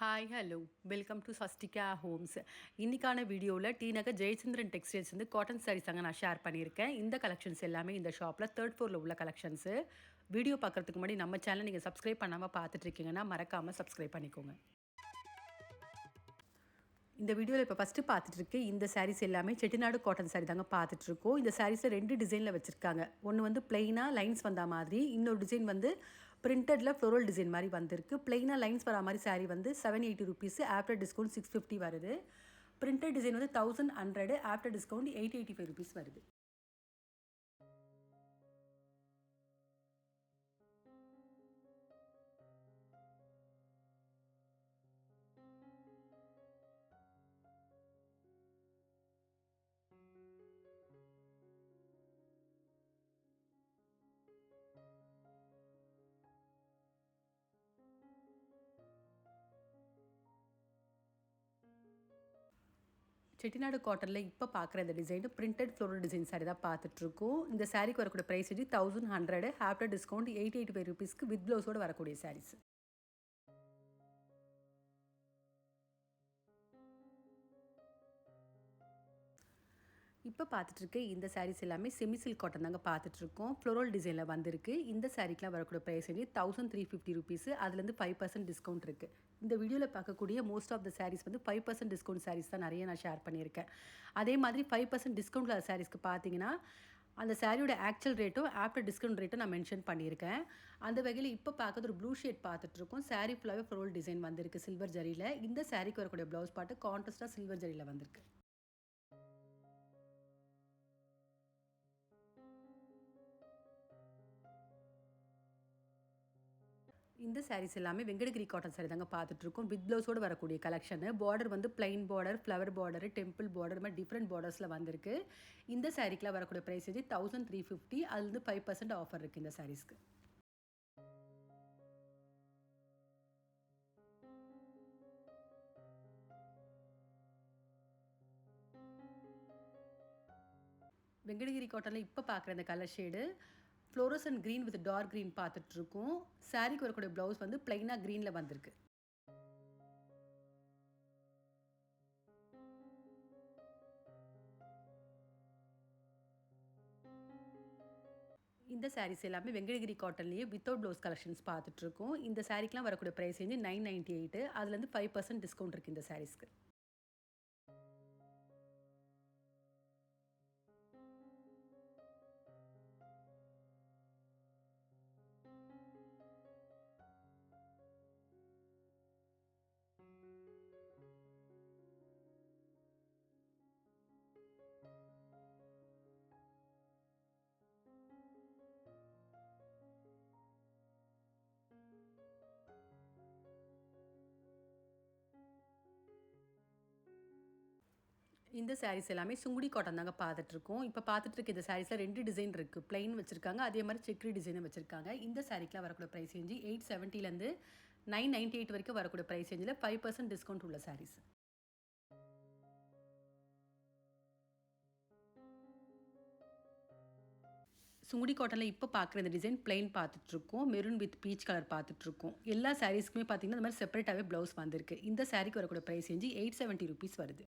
Hi hello welcome to Swastika homes. இன்றைக்கான வீடியோவில் T Nagar Jayachandran textiles வந்து காட்டன் சாரீஸ் அங்கே நான் ஷேர் பண்ணியிருக்கேன். இந்த கலெக்ஷன்ஸ் எல்லாமே இந்த ஷாப்பில் 3rd ஃப்ளோரில் உள்ள கலெக்ஷன்ஸு. வீடியோ பார்க்குறதுக்கு முன்னாடி நம்ம சேனல் நீங்கள் சப்ஸ்கிரைப் பண்ணாமல் பார்த்துட்ருக்கீங்கன்னா மறக்காமல் சப்ஸ்கிரைப் பண்ணிக்கோங்க. இந்த வீடியோவில் இப்போ ஃபஸ்ட்டு பார்த்துட்ருக்கு இந்த சாரீஸ் எல்லாமே செட்டிநாடு காட்டன் சாரீ தாங்க பார்த்துட்ருக்கோம். இந்த சாரீஸில் 2 டிசைனில் வச்சுருக்காங்க. ஒன்று வந்து பிளெயினாக லைன்ஸ் வந்த மாதிரி, இன்னொரு டிசைன் வந்து பிரிண்டடில் ஃப்ளோரல் டிசைன் மாதிரி வந்திருக்கு. பிளெயினாக லைன்ஸ் வர மாதிரி சாரீ வந்து 780 ருபீஸ், ஆஃப்டர் டிஸ்கவுண்ட் 650 வருது. பிரிண்டட் டிசைன் வந்து 1100, ஆஃப்டர் டிஸ்கவுண்ட் 885 ருபீஸ் வருது. செட்டிநாடு காட்டனில் இப்போ பார்க்குற இந்த design printed floral design sari தான் பார்த்துட்ருக்கோம். இந்த சாரீக்கு வரக்கூடிய ப்ரைஸ் வந்து 1100, ஆஃப்டர் டிஸ்கவுண்ட் 885 ருபீஸ்க்கு வித் ப்ளவுஸோடு வரக்கூடிய சாரீஸ். இப்போ பார்த்துட்ருக்க இந்த சாரீஸ் எல்லாமே செமி சில்க் காட்டன் தாங்க பார்த்துட்ருக்கோம். ஃப்ளோரல் டிசைனில் வந்திருக்கு. இந்த சாரீக்கெலாம் வரக்கூடிய ப்ரைஸ் வந்து 1350 ருபீஸ். அதுலேருந்து 5% டிஸ்கவுண்ட் இருக்குது. இந்த வீடியோவில் பார்க்கக்கூடிய மோஸ்ட் ஆஃப் த சாரீஸ் வந்து 5% டிஸ்கவுண்ட் சாரீஸ் தான் நிறைய நான் ஷேர் பண்ணியிருக்கேன். அதே மாதிரி 5% டிஸ்கவுண்ட் சாரீஸ்க்கு பார்த்தீங்கன்னா அந்த சாரியோட ஆக்சுவல் ரேட்டும் ஆஃப்டர் டிஸ்கவுண்ட் ரேட்டும் நான் மென்ஷன் பண்ணியிருக்கேன். அந்த வகையில் இப்போ பார்க்குறது ஒரு ப்ளூ ஷேட் பார்த்துட்ருக்கோம். சாரீ ஃபுல்லாகவே ஃப்ளோரல் டிசைன் வந்திருக்கு சில்வர் ஜரியில். இந்த சாரீக்கு வரக்கூடிய ப்ளவுஸ் பாட்டு கான்ட்ராஸ்டாக சில்வர் ஜரியில் வந்திருக்கு. இந்த சாரீஸ் எல்லாமே வெங்கடகிரி காட்டன் சாரீ தாங்க பார்த்துட்ருக்கோம். வித் ப்ளவுஸோடு வரக்கூடிய கலெக்ஷனு. பார்டர் வந்து plain border, flower border, temple border மாதிரி டிஃப்ரெண்ட் பார்டர்ஸில் வந்திருக்கு. இந்த சாரீக்கெலாம் வரக்கூடிய ப்ரைஸ் வந்து 1350. அதுலேருந்து 5% ஆஃபர் இருக்குது இந்த சாரீஸ்க்கு. வெங்கடகிரி காட்டனில் இப்போ பார்க்குற இந்த colour shade fluorescent green with dark green பார்த்துட்ருக்கோம். சாரீக்கு வரக்கூடிய ப்ளவுஸ் வந்து பிளைனாக க்ரீனில் வந்திருக்கு. இந்த சாரீஸ் எல்லாமே வெங்கடகிரி காட்டன்லேயே வித்தவுட் ப்ளவுஸ் கலெக்ஷன்ஸ் பார்த்துட்ருக்கோம். இந்த சாரீக்கெலாம் வரக்கூடிய ப்ரைஸ் வந்து 998. அதுலேருந்து 5% டிஸ்கவுண்ட் இருக்குது இந்த சாரீஸ்க்கு. இந்த சாரீஸ் எல்லாமே சுங்குடி காட்டன் தாங்க பார்த்துட்ருக்கோம். இப்போ பார்த்துட்ருக்க இந்த சாரீஸில் 2 டிசைன் இருக்குது. பிளைன் வச்சுருக்காங்க, அதே மாதிரி செக்ரி டிசைனும் வச்சுருக்காங்க. இந்த சாரீக்கெலாம் வரக்கூடிய ப்ரைஸ் ரேஞ்சு 870லேருந்து 998 வரைக்கும் வரக்கூடிய ப்ரைஸ் ரேஞ்சில் 5% டிஸ்கவுண்ட் உள்ள சாரீஸ். சுங்குடி காட்டனில் இப்போ பார்க்குற இந்த டிசைன் பிளைன் பார்த்துட்ருக்கோம். மெரூன் வித் பீச் கலர் பார்த்துட்ருக்கோம். எல்லா சாரீஸ்க்குமே பார்த்தீங்கன்னா இந்த மாதிரி செப்பரேட்டாகவே ப்ளவுஸ் வந்திருக்கு. இந்த சாரீக்கு வரக்கூடிய ப்ரைஸ் ரேஞ்சு 870 ருபீஸ் வருது.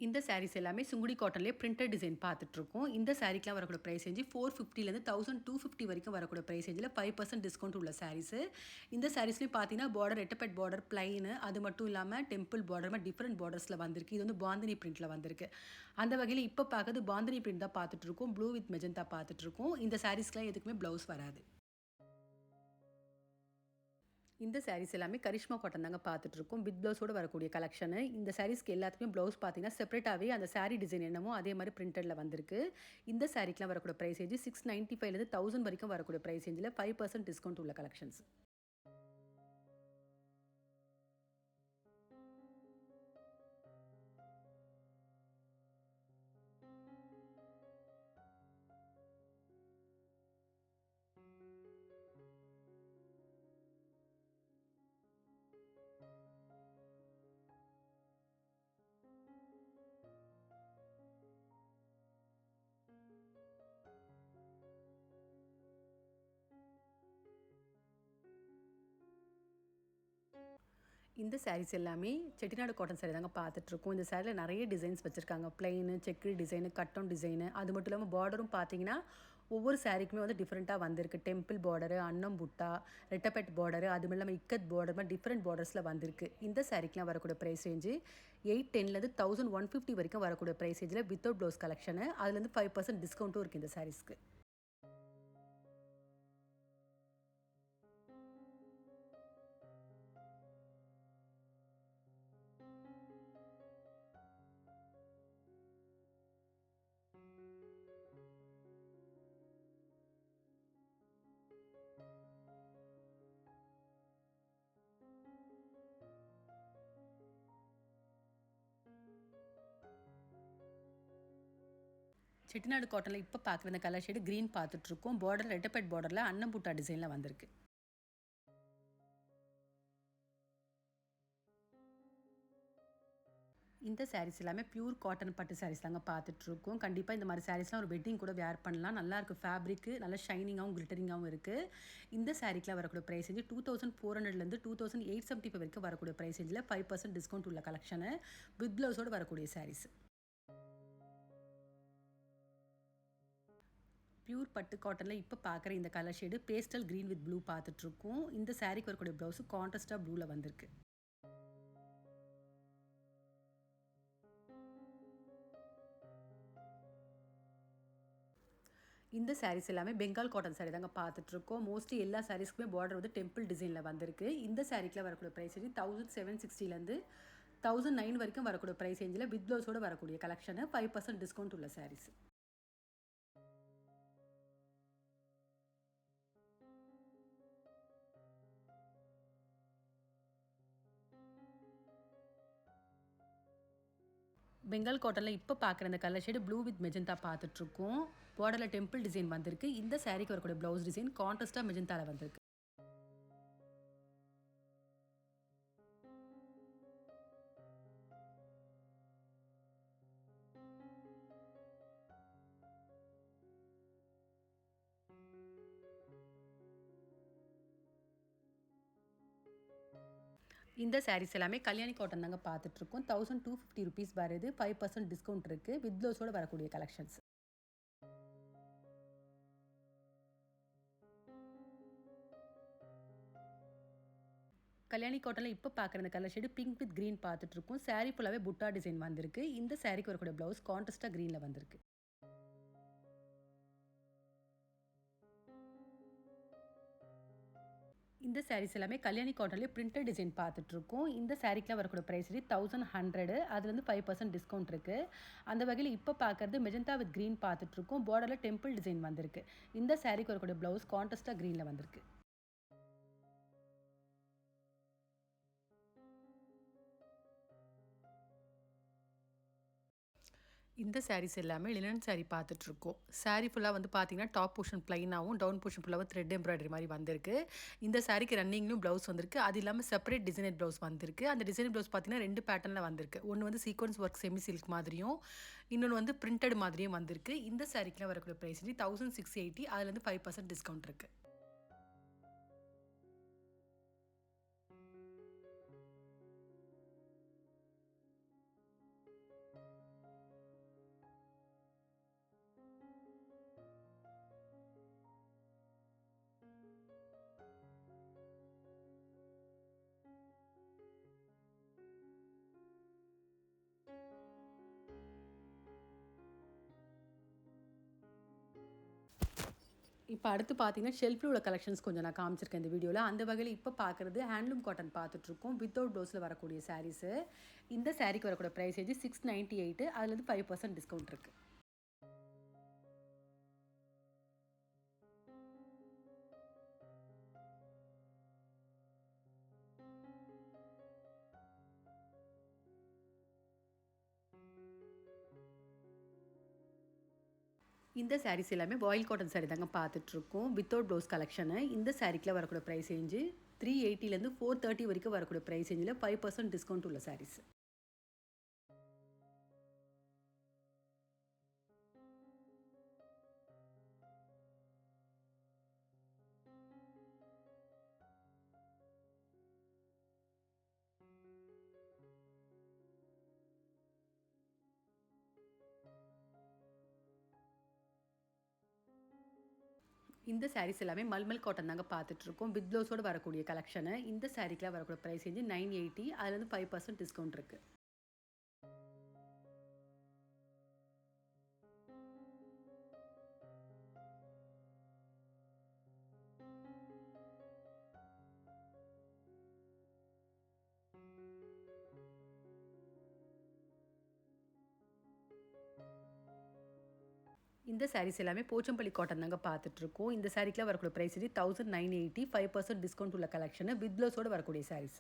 இந்த சாரீஸ் எல்லாமே சுங்குடி காட்டன்லேயே பிரிண்டட் டிசைன் பார்த்துட்ருக்கோம். இந்த சாரீக்கெலாம் வரக்கூடிய ப்ரைஸ் ரேஞ்சு 450லேருந்து 1250 வரைக்கும் வரக்கூடிய ப்ரைஸ் ரேஞ்சில் 5% டிஸ்கவுண்ட் உள்ள சாரீஸு. இந்த சாரீஸ்லேயும் பார்த்தீங்கன்னா பார்டர் ரெட்டப்பட் பார்டர் பிளைனு, அது மட்டும் இல்லாமல் டெம்பிள் பார்டர் மாதிரி டிஃப்ரெண்ட் பார்டர்ஸில் வந்திருக்கு. இது வந்து பாந்தினி பிரிண்ட்டில் வந்திருக்கு. அந்த வகையில் இப்போ பார்க்குறது பாந்தினி பிரிண்ட் தான் பார்த்துட்ருக்கோம். ப்ளூ வித் மெஜந்தா பார்த்துட்ருக்கோம். இந்த சாரீஸ்க்குலாம் எதுக்குமே ப்ளவுஸ் வராது. இந்த சாரீஸ் எல்லாமே கரிஷ்மா காட்டன் தாங்க பார்த்துட்ருக்கோம். வித் ப்ளவுஸோடு வரக்கூடிய கலெக்ஷனு. இந்த சாரீஸ்க்கு எல்லாத்துக்குமே ப்ளவுஸ் பார்த்தீங்கன்னா செப்பரேட்டாகவே அந்த சாரீ டிசைன் என்னமோ அதே மாதிரி பிரிண்டடில் வந்திருக்கு. இந்த சாரீக்கெலாம் வரக்கூடிய ப்ரைஸ் ரேஞ்சு 695லேருந்து 1000 வரைக்கும் வரக்கூடிய ப்ரைஸ் ரேஞ்சில் 5% டிஸ்கவுண்ட் உள்ள கலெக்ஷன்ஸ். இந்த சாரீஸ் எல்லாமே செட்டிநாடு காட்டன் சாரீ தாங்க பார்த்துட்ருக்கோம். இந்த சாரியில் நிறைய டிசைன்ஸ் வச்சுருக்காங்க. பிளெயின், செக்கு டிசைனு, கட்டம் டிசைனு. அது மட்டும் இல்லாமல் பார்டரும் பார்த்தீங்கன்னா, ஒவ்வொரு சாரீக்குமே வந்து டிஃப்ரெண்ட்டாக வந்திருக்கு. டெம்பிள் பார்டரு, அன்னம் புட்டா, ரெட்டப்பெட் பார்டரு, அதுவும் இல்லாமல் இக்கத் பார்டர் மாதிரி டிஃப்ரெண்ட் பார்டர்ஸில் வந்திருக்கு. இந்த சாரீக்கெலாம் வரக்கூடிய ப்ரைஸ் ரேஞ்சு 810லேருந்து 1150 வரைக்கும் வரக்கூடிய ப்ரைஸ் ரேஞ்சில் வித்தவுட் ப்ளவுஸ் கலெக்ஷனு. அதுலேருந்து 5% டிஸ்கவுண்ட்டும் இருக்குது இந்த சாரீஸ்க்கு. செட்டிநாடு காட்டனில் இப்போ பார்க்குற இந்த கலர் ஷேடு க்ரீன் பார்த்துட்ருக்கோம். பார்டர் ரெட்டப்பெட் பார்டரில் அன்னம் புட்டா டிசைனில் வந்திருக்கு. இந்த சாரீஸ் எல்லாமே பியூர் காட்டன் பட்டு சாரீஸ் தாங்க பார்த்துட்ருக்கோம். கண்டிப்பாக இந்த மாதிரி சாரீஸ்லாம் ஒரு வெட்டிங் கூட வேர் பண்ணலாம். நல்லாயிருக்கு ஃபேப்ரிக்கு, நல்லா ஷைனிங்காகவும் கிளிட்டரிங்காகவும் இருக்குது. இந்த சாரீக்கெலாம் வரக்கூடிய ப்ரைஸ் ரேஞ்சு 2400லேருந்து 2875 வரைக்கும் வரக்கூடிய ப்ரைஸ் ரேஞ்சில் 5% டிஸ்கவுண்ட் உள்ள கலெக்ஷனு வித் ப்ளவுஸோடு வரக்கூடிய சாரீஸ். பியூர் பட்டு காட்டனில் இப்போ பார்க்குற இந்த colour shade pastel green with blue பார்த்துட்ருக்கோம். இந்த சாரீக்கு வரக்கூடிய ப்ளவுஸு கான்ட்ராஸ்டாக ப்ளூவில் வந்திருக்கு. இந்த சாரீஸ் எல்லாமே பெங்கால் காட்டன் சாரீ தாங்க பார்த்துட்ருக்கோம். மோஸ்ட்லி எல்லா சாரீஸ்க்குமே பார்டர் வந்து டெம்பிள் டிசைனில் வந்திருக்கு. இந்த சாரீக்கில் வரக்கூடிய ப்ரைஸ் ரேஞ்சு 1760லேருந்து 1009 வரைக்கும் வரக்கூடிய ப்ரைஸ் ரேஞ்சில் வித் ப்ளவுஸோடு வரக்கூடிய கலெக்ஷனு 5% டிஸ்கவுண்ட் உள்ள சாரீஸ். பெங்கால் காட்டனில் இப்போ பார்க்குற இந்த colour shade blue with magenta பார்த்துட்ருக்கோம். பார்டரில் டெம்பிள் டிசைன் வந்திருக்கு. இந்த சாரீக்கு வரக்கூடிய ப்ளவுஸ் டிசைன் கான்ட்ராஸ்டாக மெஜந்தாவில் வந்திருக்கு. இந்த சாரீஸ் எல்லாமே கல்யாணி காட்டன் தாங்க பார்த்துட்ருக்கோம். 1250 ருபீஸ் வருது. 5% டிஸ்கவுண்ட் இருக்குது. வித் ப்ளவுஸோடு வரக்கூடிய கலெக்ஷன்ஸ். கல்யாணி காட்டனில் இப்போ பார்க்குற இந்த colour shade pink with green பார்த்துட்ருக்கோம். சாரீ ஃபுல்லாகவே புட்டா டிசைன் வந்திருக்கு. இந்த சாரீக்கு வரக்கூடிய ப்ளவுஸ் கான்ட்ராஸ்டாக க்ரீனில் வந்திருக்கு. இந்த சாரீஸ் எல்லாமே கல்யாணி காட்டன்லேயே பிரிண்டட் டிசைன் பார்த்துட்ருக்கோம். இந்த சாரீக்கெலாம் வரக்கூடிய ப்ரைஸ் ரேட் 1100. அதுலேருந்து 5% டிஸ்கவுண்ட் இருக்குது. அந்த வகையில் இப்போ பார்க்குறது மெஜந்தா வித் க்ரீன் பார்த்துட்ருக்கோம். பார்டரில் டெம்பிள் டிசைன் வந்திருக்கு. இந்த சாரீக்கு வரக்கூடிய ப்ளவுஸ் கான்ட்ராஸ்டாக க்ரீனில் வந்திருக்கு. இந்த சாரீஸ் எல்லாமே லினன் சாரீ பார்த்துட்ருக்கோம். சாரீ ஃபுல்லாக வந்து பார்த்தீங்கன்னா டாப் போர்ஷன் ப்ளைனாகவும் டவுன் போர்ஷன் ஃபுல்லாக த்ரெட் எம்ப்ராய்டரி மாதிரி வந்திருக்கு. இந்த சாரீக்கு ரன்னிங்லும் ப்ளவுஸ் வந்திருக்கு. அது இல்லாமல் செப்பரேட் டிசைனர் ப்ளவுஸ் வந்திருக்கு. அந்த டிசைனர் ப்ளவுஸ் பார்த்தீங்கன்னா 2 பேட்டர்னில் வந்திருக்கு. ஒன்று வந்து சீக்வன்ஸ் ஒர்க் செமி சில்க் மாதிரியும், இன்னொன்று வந்து பிரிண்டட் மாதிரியும் வந்திருக்கு. இந்த சாரீக்கெலாம் வரக்கூடிய ப்ரைஸ் 1680. அதுலேருந்து 5% டிஸ்கவுண்ட் இருக்குது. இப்போ அடுத்து பார்த்தீங்கன்னா ஷெல்ஃபில் உள்ள கலெக்ஷன்ஸ் கொஞ்சம் நான் காமிச்சிருக்கேன் இந்த வீடியோவில். அந்த வகையில் இப்போ பார்க்குறது ஹேண்ட்லூம் காட்டன் பார்த்துட்ருக்கோம். வித்தவுட் ப்ளவுஸில் வரக்கூடிய சாரீஸு. இந்த சாரீக்கு வரக்கூடிய ப்ரைஸ் 698. அதுலேருந்து 5% டிஸ்கவுண்ட் இருக்குது. இந்த சாரீஸ் எல்லாமே பாயில் காட்டன் சாரீ தாங்க பார்த்துட்ருக்கோம். Without blouse collection. இந்த சாரீக்கில் வரக்கூடிய ப்ரைஸ் ரேஞ்சு 380லேருந்து 430 வரைக்கும் வரக்கூடிய ப்ரைஸ் ரேஞ்சில் 5% டிஸ்கவுண்ட் உள்ள சாரீஸ். இந்த சாரீஸ் எல்லாமே மல்மல் காட்டன் தாங்க பார்த்துட்ருக்கோம். வித் ப்ளவுஸோடு வரக்கூடிய கலெக்ஷனு. இந்த சாரீக்கெலாம் வரக்கூடிய ப்ரைஸ் ரேஞ்சு 980. அதுலேருந்து 5% டிஸ்கவுண்ட் இருக்குது. இந்த சாரீஸ் எல்லாமே போச்சம்பள்ளி காட்டன் தாங்க பார்த்துட்ருக்கோம். இந்த சாரீக்கெலாம் வரக்கூடிய ப்ரைஸ் ரேஞ்சு 1980. 5% டிஸ்கவுண்ட் உள்ள கலெக்ஷனு. வித் ப்ளவுஸோடு வரக்கூடிய சாரீஸ்.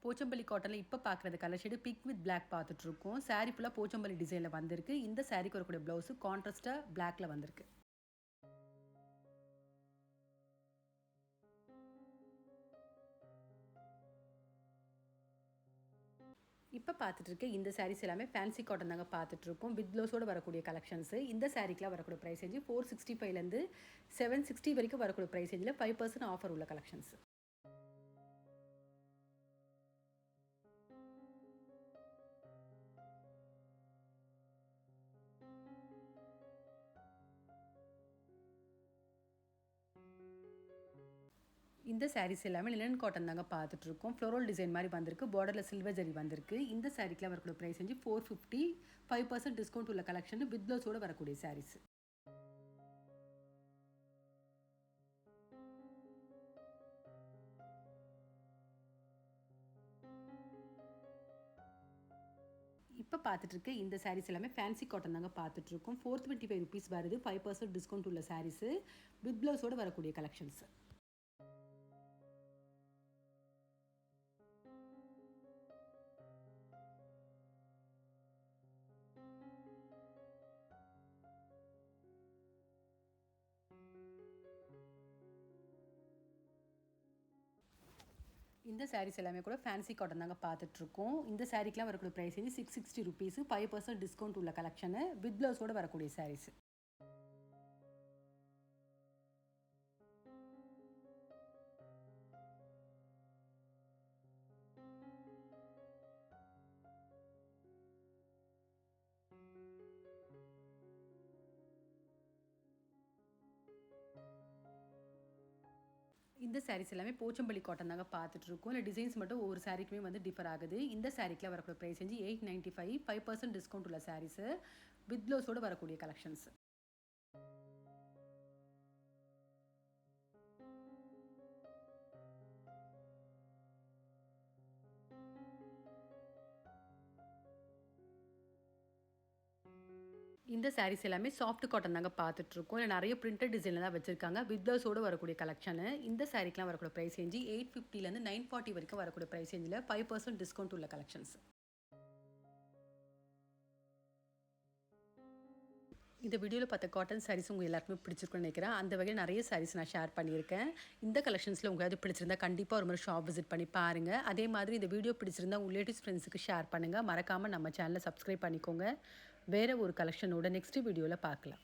போச்சம்பள்ளி காட்டனில் இப்போ பார்க்குறது colour shade pink with black பார்த்துட்ருக்கோம். சாரீ ஃபுல்லாக போச்சம்பள்ளி டிசைனில் வந்திருக்கு. இந்த சாரீக்கு வரக்கூடிய ப்ளவுஸு கான்ட்ராஸ்ட்டாக பிளாக்ல வந்திருக்கு. இப்போ பார்த்துட்டு இந்த சாரீஸ் எல்லாமே ஃபேன்சி காட்டன் தாங்க பார்த்துட்ருக்கோம். வித் ப்ளவுஸோடு வரக்கூடிய கலெக்ஷன்ஸு. இந்த சாரீக்கெலாம் வரக்கூடிய ப்ரைஸ் ரேஞ்சு 465லேருந்து 760 வரைக்கும் வரக்கூடிய ப்ரைஸ் ரேஞ்சில் 5% ஆஃபர் உள்ள கலெக்ஷன்ஸ். இந்த சாரீஸ் எல்லாமே லினன் காட்டன் தாங்க பார்த்துட்ருக்கோம். ஃப்ளோரல் டிசைன் மாதிரி வந்திருக்கு. பார்டரில் சில்வர் ஜரி வந்திருக்கு. இந்த சாரீக்கெலாம் வரக்கூடிய ப்ரைஸ் ரேஞ்சு 450. 5% டிஸ்கவுண்ட் உள்ள கலெக்ஷன். வித் ப்ளவுஸோடு வரக்கூடிய சாரீஸ். இப்போ பார்த்துட்டு இந்த சாரீஸ் எல்லாமே ஃபேன்சி காட்டன் தாங்க பார்த்துட்ருக்கோம். 425 ருபீஸ் வருது. 5% டிஸ்கவுண்ட் உள்ள சாரீஸு. வித் ப்ளவுஸோடு வரக்கூடிய கலெக்ஷன்ஸ். இந்த சாரீஸ் எல்லாமே கூட ஃபேன்சி காட்டன் தாங்க பார்த்துட்ருக்கோம். இந்த சாரீக்கெலாம் வரக்கூடிய ப்ரைஸ் வந்து 660 ருபீஸ். 5% டிஸ்கவுண்ட் உள்ள கலெக்ஷனு. வித் ப்ளவுஸோடு வரக்கூடிய சாரீஸ். இந்த சாரீஸ் எல்லாமே போச்சம்பள்ளி காட்டன் தாங்க பார்த்துட்ருக்கோம். இல்லை டிசைன்ஸ் மட்டும் ஒவ்வொரு சாரீக்குமே வந்து டிஃபர் ஆகுது. இந்த சாரீக்கெலாம் வரக்கூடிய ப்ரைஸ் வந்து 895. 5% டிஸ்கவுண்ட் உள்ள சாரீஸு. வித் ப்ளவுஸோடு வரக்கூடிய கலெக்ஷன்ஸ். இந்த சாரீஸ் எல்லாமே சாஃப்ட் காட்டன் தாங்க பார்த்துட்ருக்கோம். இல்லை நிறைய பிரிண்டட் டிசைனில் தான் வச்சுருக்காங்க. வித் ப்ளவுஸோடு வரக்கூடிய கலெக்ஷனு. இந்த சாரீக்கெலாம் வரக்கூடிய ப்ரைஸ் ரேஞ்சு 850லேருந்து 940 வரைக்கும் வரக்கூடிய ப்ரைஸ் ரேஞ்சில் 5% டிஸ்கவுண்ட் உள்ள கலெக்ஷன்ஸ். இந்த வீடியோவில் பார்த்த காட்டன் சாரீஸ் உங்கள் எல்லாருக்குமே பிடிச்சிருக்குன்னு நினைக்கிறேன். அந்த வகையில் நிறைய சாரீஸ் நான் ஷேர் பண்ணியிருக்கேன். இந்த கலெக்ஷன்ஸில் உங்களுக்கு பிடிச்சிருந்தா கண்டிப்பாக ஒரு முறை ஷாப் விசிட் பண்ணி பாருங்கள். அதே மாதிரி இந்த வீடியோ பிடிச்சிருந்தா உங்கள் ரிலேட்டிவ்ஸ் ஃப்ரெண்ட்ஸுக்கு ஷேர் பண்ணுங்கள். மறக்காமல் நம்ம சேனலை சப்ஸ்கிரைப் பண்ணிக்கோங்க. வேறு ஒரு கலெக்ஷனோட நெக்ஸ்ட் வீடியோவில் பார்க்கலாம்.